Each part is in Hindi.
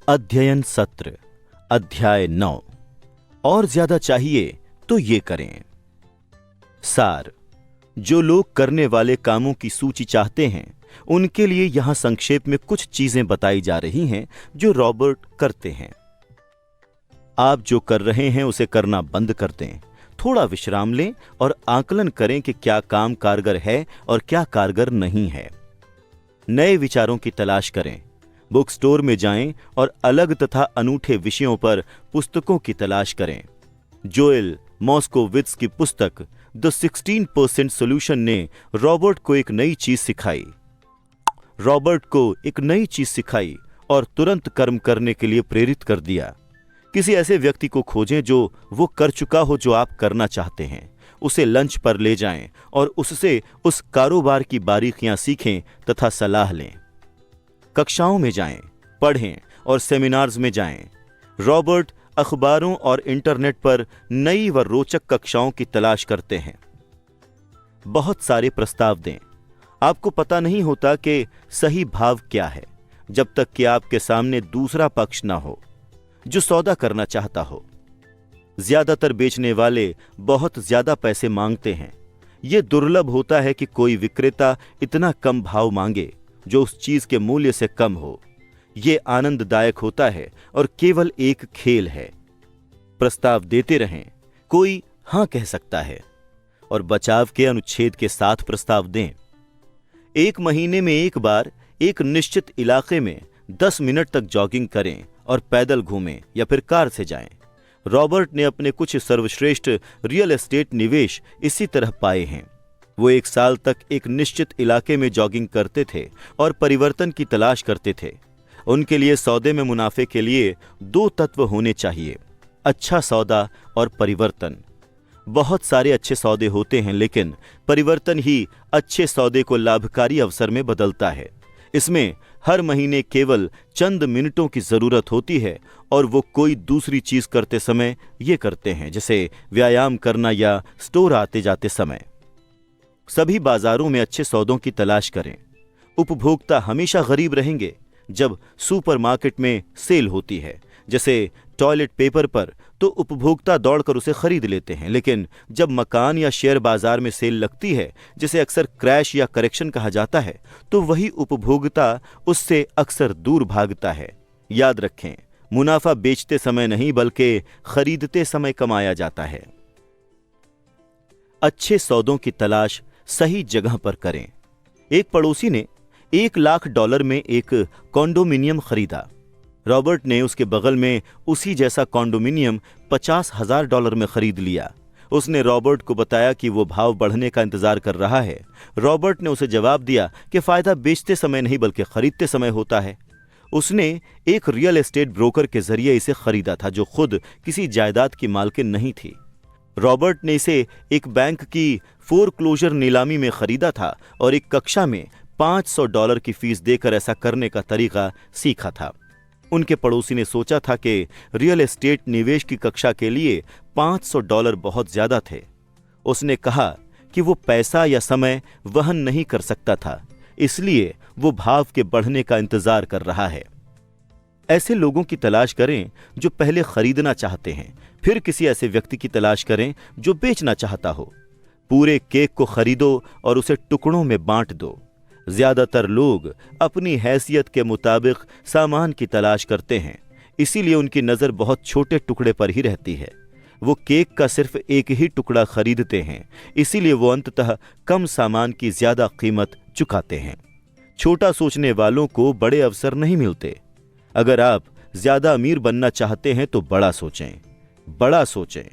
अध्ययन सत्र अध्याय 9। और ज्यादा चाहिए तो ये करें। सार। जो लोग करने वाले कामों की सूची चाहते हैं उनके लिए यहां संक्षेप में कुछ चीजें बताई जा रही हैं जो रॉबर्ट करते हैं। आप जो कर रहे हैं उसे करना बंद कर दें, थोड़ा विश्राम लें और आकलन करें कि क्या काम कारगर है और क्या कारगर नहीं है। नए विचारों की तलाश करें, बुक स्टोर में जाएं और अलग तथा अनूठे विषयों पर पुस्तकों की तलाश करें। जोएल मॉस्कोविट्ज की पुस्तक द 16% सॉल्यूशन ने रॉबर्ट को एक नई चीज सिखाई और तुरंत कर्म करने के लिए प्रेरित कर दिया। किसी ऐसे व्यक्ति को खोजें जो वो कर चुका हो जो आप करना चाहते हैं, उसे लंच पर ले जाएं और उससे उस कारोबार की बारीकियां सीखें तथा सलाह लें। कक्षाओं में जाएं, पढ़ें और सेमिनार्स में जाएं। रॉबर्ट अखबारों और इंटरनेट पर नई व रोचक कक्षाओं की तलाश करते हैं। बहुत सारे प्रस्ताव दें। आपको पता नहीं होता कि सही भाव क्या है जब तक कि आपके सामने दूसरा पक्ष ना हो जो सौदा करना चाहता हो। ज्यादातर बेचने वाले बहुत ज्यादा पैसे मांगते हैं। यह दुर्लभ होता है कि कोई विक्रेता इतना कम भाव मांगे जो उस चीज के मूल्य से कम हो। यह आनंददायक होता है और केवल एक खेल है। प्रस्ताव देते रहें, कोई हां कह सकता है और बचाव के अनुच्छेद के साथ प्रस्ताव दें। 1 महीने में एक बार एक निश्चित इलाके में 10 मिनट तक जॉगिंग करें और पैदल घूमें या फिर कार से जाएं। रॉबर्ट ने अपने कुछ सर्वश्रेष्ठ रियल एस्टेट निवेश इसी तरह पाए हैं। वो 1 साल तक एक निश्चित इलाके में जॉगिंग करते थे और परिवर्तन की तलाश करते थे। उनके लिए सौदे में मुनाफे के लिए 2 तत्व होने चाहिए, अच्छा सौदा और परिवर्तन। बहुत सारे अच्छे सौदे होते हैं, लेकिन परिवर्तन ही अच्छे सौदे को लाभकारी अवसर में बदलता है। इसमें हर महीने केवल चंद मिनटों की जरूरत होती है और वो कोई दूसरी चीज करते समय ये करते हैं, जैसे व्यायाम करना या स्टोर आते जाते समय। सभी बाजारों में अच्छे सौदों की तलाश करें। उपभोक्ता हमेशा गरीब रहेंगे जब सुपरमार्केट में सेल होती है, जैसे टॉयलेट पेपर पर, तो उपभोक्ता दौड़कर उसे खरीद लेते हैं। लेकिन जब मकान या शेयर बाजार में सेल लगती है, जिसे अक्सर क्रैश या करेक्शन कहा जाता है, तो वही उपभोक्ता उससे अक्सर दूर भागता है। याद रखें, मुनाफा बेचते समय नहीं बल्कि खरीदते समय कमाया जाता है। अच्छे सौदों की तलाश सही जगह पर करें। एक पड़ोसी ने $1 लाख में एक कॉन्डोमिनियम खरीदा। रॉबर्ट ने उसके बगल में उसी जैसा कॉन्डोमिनियम $50,000 में खरीद लिया। उसने रॉबर्ट को बताया कि वो भाव बढ़ने का इंतजार कर रहा है। रॉबर्ट ने उसे जवाब दिया कि फायदा बेचते समय नहीं बल्कि खरीदते समय होता है। उसने एक रियल एस्टेट ब्रोकर के जरिए इसे खरीदा था जो खुद किसी जायदाद की मालकिन नहीं थी। रॉबर्ट ने इसे एक बैंक की फोरक्लोजर नीलामी में खरीदा था और एक कक्षा में $500 की फीस देकर ऐसा करने का तरीका सीखा था। उनके पड़ोसी ने सोचा था कि रियल एस्टेट निवेश की कक्षा के लिए $500 बहुत ज्यादा थे। उसने कहा कि वो पैसा या समय वहन नहीं कर सकता था, इसलिए वो भाव के बढ़ने का इंतजार कर रहा है। ऐसे लोगों की तलाश करें जो पहले खरीदना चाहते हैं, फिर किसी ऐसे व्यक्ति की तलाश करें जो बेचना चाहता हो। पूरे केक को खरीदो और उसे टुकड़ों में बांट दो। ज्यादातर लोग अपनी हैसियत के मुताबिक सामान की तलाश करते हैं, इसीलिए उनकी नजर बहुत छोटे टुकड़े पर ही रहती है। वो केक का सिर्फ एक ही टुकड़ा खरीदते हैं, इसीलिए वो अंततः कम सामान की ज्यादा कीमत चुकाते हैं। छोटा सोचने वालों को बड़े अवसर नहीं मिलते। अगर आप ज्यादा अमीर बनना चाहते हैं तो बड़ा सोचें।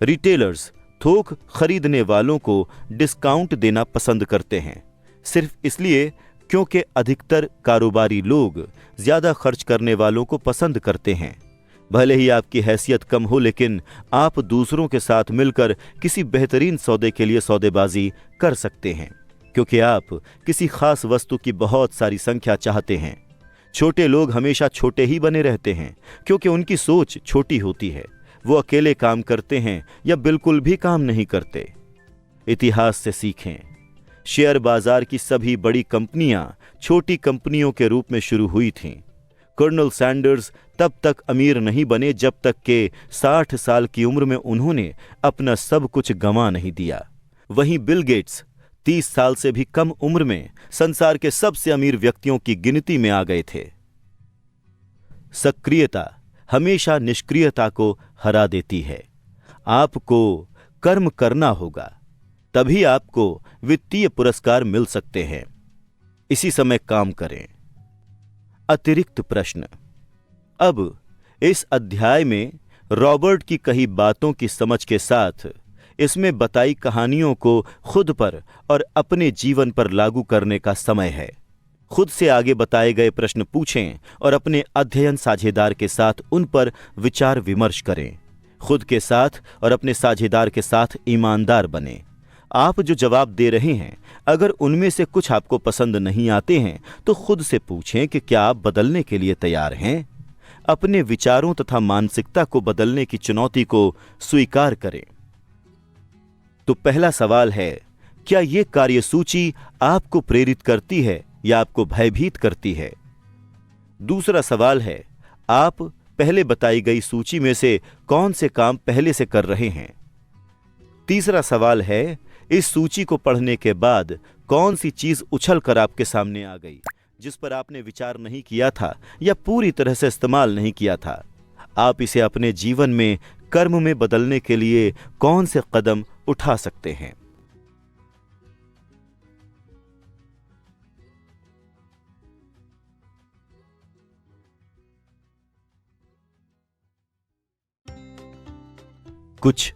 रिटेलर्स थोक खरीदने वालों को डिस्काउंट देना पसंद करते हैं, सिर्फ इसलिए क्योंकि अधिकतर कारोबारी लोग ज्यादा खर्च करने वालों को पसंद करते हैं। भले ही आपकी हैसियत कम हो, लेकिन आप दूसरों के साथ मिलकर किसी बेहतरीन सौदे के लिए सौदेबाजी कर सकते हैं, क्योंकि आप किसी खास वस्तु की बहुत सारी संख्या चाहते हैं। छोटे लोग हमेशा छोटे ही बने रहते हैं क्योंकि उनकी सोच छोटी होती है। वो अकेले काम करते हैं या बिल्कुल भी काम नहीं करते। इतिहास से सीखें। शेयर बाजार की सभी बड़ी कंपनियां छोटी कंपनियों के रूप में शुरू हुई थीं। कर्नल सैंडर्स तब तक अमीर नहीं बने जब तक के 60 साल की उम्र में उन्होंने अपना सब कुछ गंवा नहीं दिया। वहीं बिल गेट्स 30 साल से भी कम उम्र में संसार के सबसे अमीर व्यक्तियों की गिनती में आ गए थे। सक्रियता हमेशा निष्क्रियता को हरा देती है। आपको कर्म करना होगा, तभी आपको वित्तीय पुरस्कार मिल सकते हैं। इसी समय काम करें। अतिरिक्त प्रश्न। अब इस अध्याय में रॉबर्ट की कही बातों की समझ के साथ इसमें बताई कहानियों को खुद पर और अपने जीवन पर लागू करने का समय है। खुद से आगे बताए गए प्रश्न पूछें और अपने अध्ययन साझेदार के साथ उन पर विचार विमर्श करें। खुद के साथ और अपने साझेदार के साथ ईमानदार बनें। आप जो जवाब दे रहे हैं, अगर उनमें से कुछ आपको पसंद नहीं आते हैं तो खुद से पूछें कि क्या आप बदलने के लिए तैयार हैं। अपने विचारों तथा मानसिकता को बदलने की चुनौती को स्वीकार करें। तो पहला सवाल है, क्या यह कार्यसूची आपको प्रेरित करती है या आपको भयभीत करती है? दूसरा सवाल है, आप पहले बताई गई सूची में से कौन से काम पहले से कर रहे हैं? तीसरा सवाल है, इस सूची को पढ़ने के बाद कौन सी चीज उछल कर आपके सामने आ गई जिस पर आपने विचार नहीं किया था या पूरी तरह से इस्तेमाल नहीं किया था? आप इसे अपने जीवन में कर्म में बदलने के लिए कौन से कदम उठा सकते हैं? कुछ